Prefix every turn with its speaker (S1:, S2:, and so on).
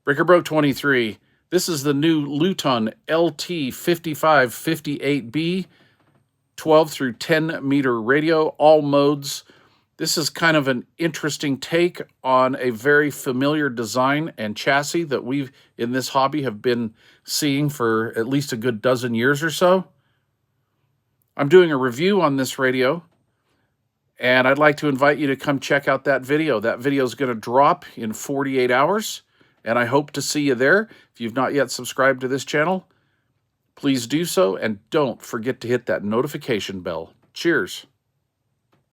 S1: Breaker Bro 23. This is the new Luiton LT5558b 12 through 10 meter radio, all modes. This is kind of an interesting take on a very familiar design and chassis that we've in this hobby have been seeing for at least a good dozen years or so. I'm doing a review on this radio, and I'd like to invite you to come check out that video. That video is going to drop in 48 hours, and I hope to see you there. If you've not yet subscribed to this channel, please do so, and don't forget to hit that notification bell. Cheers.